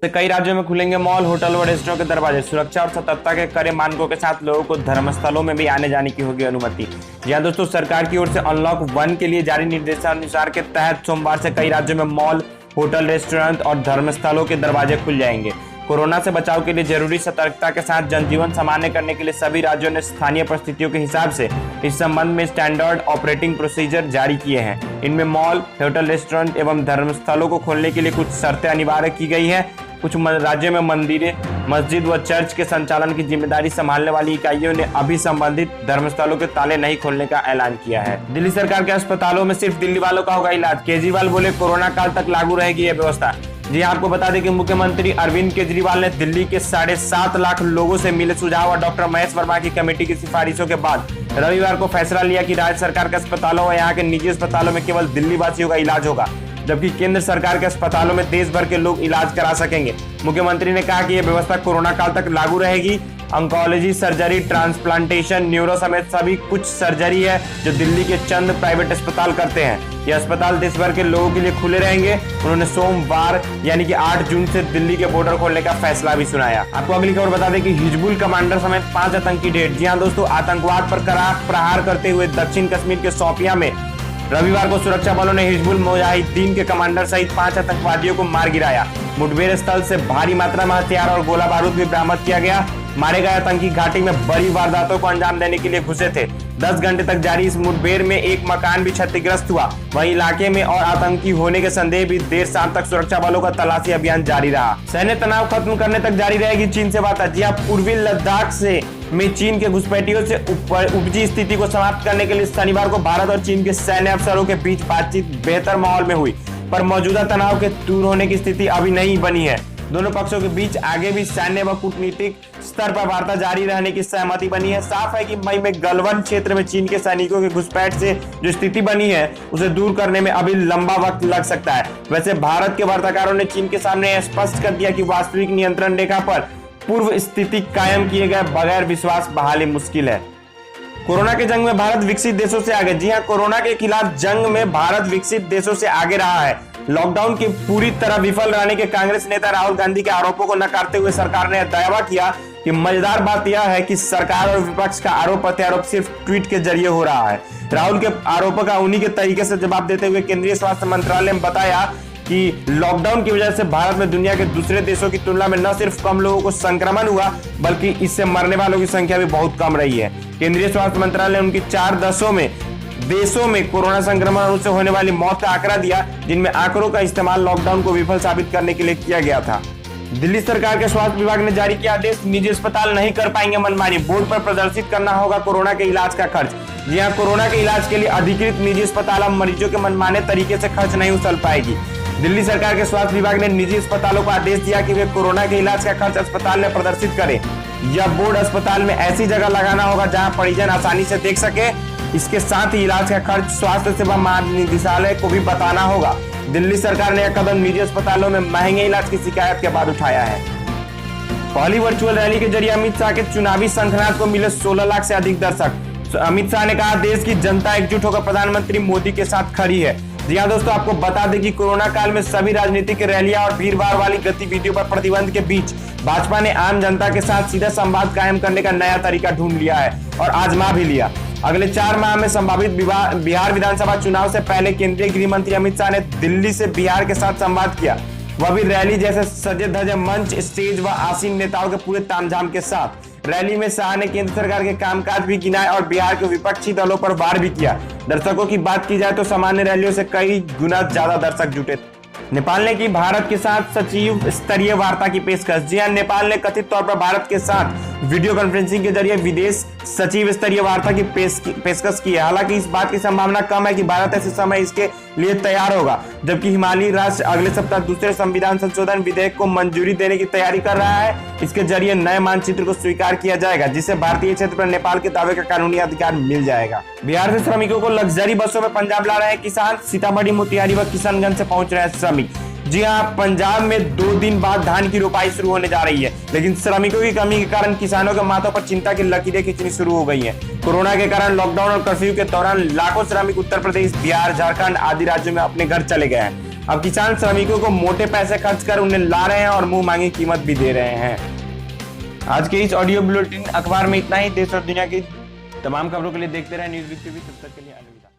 कई राज्यों में खुलेंगे मॉल, होटल व रेस्टोरेंट के दरवाजे। सुरक्षा और सतर्कता के कड़े मानकों के साथ लोगों को धर्मस्थलों में भी आने जाने की होगी अनुमति। जी हां दोस्तों, सरकार की ओर से अनलॉक 1 के लिए जारी निर्देशानुसार के तहत सोमवार से कई राज्यों में मॉल, होटल, रेस्टोरेंट और धर्मस्थलों के दरवाजे खुल जाएंगे। कोरोना से बचाव के लिए जरूरी सतर्कता के साथ जनजीवन सामान्य करने के लिए सभी राज्यों ने स्थानीय परिस्थितियों के हिसाब से इस संबंध में स्टैंडर्ड ऑपरेटिंग प्रोसीजर जारी किए हैं। इनमें मॉल, होटल, रेस्टोरेंट एवं धर्मस्थलों को खोलने के लिए कुछ शर्तें अनिवार्य की गई है। कुछ राज्यों में मंदिरें, मस्जिद व चर्च के संचालन की जिम्मेदारी संभालने वाली इकाइयों ने अभी संबंधित धर्मस्थलों के ताले नहीं खोलने का ऐलान किया है। दिल्ली सरकार के अस्पतालों में सिर्फ दिल्ली वालों का होगा इलाज। केजरीवाल बोले कोरोना काल तक लागू रहेगी यह व्यवस्था। जी आपको बता दें कि मुख्यमंत्री अरविंद केजरीवाल ने दिल्ली के 7.5 लाख लोगों से मिले सुझाव और डॉक्टर महेश वर्मा की कमेटी की सिफारिशों के बाद रविवार को फैसला लिया कि राज्य सरकार के अस्पतालों और यहाँ के निजी अस्पतालों में केवल दिल्ली वासियों का इलाज होगा, जबकि केंद्र सरकार के अस्पतालों में देश भर के लोग इलाज करा सकेंगे। मुख्यमंत्री ने कहा कि यह व्यवस्था कोरोना काल तक लागू रहेगी। ऑन्कोलॉजी, सर्जरी, ट्रांसप्लांटेशन, न्यूरो समेत सभी कुछ सर्जरी है जो दिल्ली के चंद प्राइवेट अस्पताल करते हैं। ये अस्पताल देश भर के लोगों के लिए खुले रहेंगे। उन्होंने सोमवार यानी कि 8 जून से दिल्ली के बॉर्डर खोलने का फैसला भी सुनाया। आपको अगली खबर बता दें कि हिजबुल कमांडर समेत 5 आतंकी ढेर। जी हाँ दोस्तों, आतंकवाद पर कड़ा प्रहार करते हुए दक्षिण कश्मीर के शोपियां में रविवार को सुरक्षा बलों ने हिजबुल मुजाहिदीन के कमांडर सहित 5 आतंकवादियों को मार गिराया। मुठभेड़ स्थल से भारी मात्रा में हथियार और गोला बारूद भी बरामद किया गया। मारे गए आतंकी घाटी में बड़ी वारदातों को अंजाम देने के लिए घुसे थे। 10 घंटे तक जारी इस मुठभेड़ में एक मकान भी क्षतिग्रस्त हुआ। वहीं इलाके में और आतंकी होने के संदेह भी देर शाम तक सुरक्षा बलों का तलाशी अभियान जारी रहा। सैन्य तनाव खत्म करने तक जारी रहेगी चीन से बात। जी हाँ, पूर्वी लद्दाख में चीन के घुसपैठियों से उपजी स्थिति को समाप्त करने के लिए शनिवार को भारत और चीन के सैन्य अफसरों के बीच बातचीत बेहतर माहौल में हुई, पर मौजूदा तनाव के दूर होने की स्थिति अभी नहीं बनी है। दोनों पक्षों के बीच आगे भी सैन्य व कूटनीतिक स्तर पर वार्ता जारी रहने की सहमति बनी है। साफ है कि मई में गलवान क्षेत्र में चीन के सैनिकों के घुसपैठ से जो स्थिति बनी है उसे दूर करने में अभी लंबा वक्त लग सकता है। वैसे भारत के वार्ताकारों ने चीन के सामने स्पष्ट कर दिया कि वास्तविक नियंत्रण रेखा पर पूर्व स्थिति कायम किए गए बगैर विश्वास बहाली मुश्किल है। कोरोना के जंग में भारत विकसित देशों से आगे। जी हां, कोरोना के खिलाफ जंग में भारत विकसित देशों से आगे रहा है। लॉकडाउन के पूरी तरह विफल रहने के कांग्रेस नेता राहुल गांधी के आरोपों को नकारते हुए सरकार ने दावा किया कि मजेदार बात यह है कि सरकार और विपक्ष का आरोप प्रत्यारोप सिर्फ ट्वीट के जरिए हो रहा है। राहुल के आरोपों का उन्हीं के तरीके से जवाब देते हुए केंद्रीय स्वास्थ्य मंत्रालय ने बताया कि लॉकडाउन की वजह से भारत में दुनिया के दूसरे देशों की तुलना में न सिर्फ कम लोगों को संक्रमण हुआ, बल्कि इससे मरने वालों की संख्या भी बहुत कम रही है। केंद्रीय स्वास्थ्य मंत्रालय ने उनकी 4 देशों में कोरोना संक्रमण से होने वाली मौत का आंकड़ा दिया, जिनमें आंकड़ों का इस्तेमाल लॉकडाउन को विफल साबित करने के लिए किया गया था। दिल्ली सरकार के स्वास्थ्य विभाग ने जारी किया आदेश, निजी अस्पताल नहीं कर पाएंगे मनमानी। बोर्ड पर प्रदर्शित करना होगा कोरोना के इलाज का खर्च। जी हां, कोरोना के इलाज के लिए अधिकृत निजी अस्पताल अब मरीजों के मनमाने तरीके से खर्च नहीं उछल पाएगी। दिल्ली सरकार के स्वास्थ्य विभाग ने निजी अस्पतालों को आदेश दिया कि वे कोरोना के इलाज का खर्च अस्पताल में प्रदर्शित करें। यह बोर्ड अस्पताल में ऐसी जगह लगाना होगा जहां परिजन आसानी से देख सके। इसके साथ ही इलाज का खर्च स्वास्थ्य सेवा महानिदेशालय को भी बताना होगा। दिल्ली सरकार ने यह कदम निजी अस्पतालों में महंगे इलाज की शिकायत के बाद उठाया है। पहली वर्चुअल रैली के जरिए अमित शाह के चुनावी शंखनाद को मिले 16 लाख से अधिक दर्शक। अमित शाह ने कहा, देश की जनता एकजुट होकर प्रधानमंत्री मोदी के साथ खड़ी है। जी हाँ दोस्तों, आपको बता दें कि कोरोना काल में सभी राजनीतिक रैलियां और भीड़-भाड़ वाली गतिविधियों पर प्रतिबंध के बीच भाजपा ने आम जनता के साथ सीधा संवाद कायम करने का नया तरीका ढूंढ लिया है और आजमा भी लिया। अगले 4 माह में संभावित बिहार विधानसभा चुनाव से पहले केंद्रीय गृह मंत्री अमित शाह ने दिल्ली से बिहार के साथ संवाद किया, वह भी रैली जैसे सजे धजे मंच, स्टेज व आसीन नेताओं के पूरे तामझाम के साथ। रैली में शाह ने केंद्र सरकार के कामकाज भी गिनाए और बिहार के विपक्षी दलों पर वार भी किया। दर्शकों की बात की जाए तो सामान्य रैलियों से कई गुना ज्यादा दर्शक जुटे। नेपाल ने की भारत के साथ सचिव स्तरीय वार्ता की पेशकश। जी हां, नेपाल ने कथित तौर पर भारत के साथ वीडियो कॉन्फ्रेंसिंग के जरिए विदेश सचिव स्तरीय वार्ता की पेशकश की है। हालांकि इस बात की संभावना कम है कि भारत ऐसे समय इसके लिए तैयार होगा, जबकि हिमालयी राष्ट्र अगले सप्ताह दूसरे संविधान संशोधन विधेयक को मंजूरी देने की तैयारी कर रहा है। इसके जरिए नए मानचित्र को स्वीकार किया जाएगा, जिससे भारतीय क्षेत्र पर नेपाल के दावे का कानूनी अधिकार मिल जाएगा। बिहार से श्रमिकों को लग्जरी बसों में पंजाब ला रहे हैं किसान। सीतामढ़ी, मोतिहारी व किशनगंज से पहुंच रहे हैं श्रमिक। जी हां, पंजाब में 2 दिन बाद धान की रोपाई शुरू होने जा रही है, लेकिन श्रमिकों की कमी के कारण किसानों के माथों पर चिंता की लकीरें खींचनी शुरू हो गई हैं। कोरोना के कारण लॉकडाउन और कर्फ्यू के दौरान लाखों श्रमिक उत्तर प्रदेश, बिहार, झारखंड आदि राज्यों में अपने घर चले गए हैं। अब किसान श्रमिकों को मोटे पैसे खर्च कर उन्हें ला रहे हैं और मुंह मांगी कीमत भी दे रहे हैं। आज के इस ऑडियो बुलेटिन अखबार में इतना ही। देश और दुनिया की तमाम खबरों के लिए देखते रहे न्यूज़ विद टीवी। तब तक के लिए अलविदा।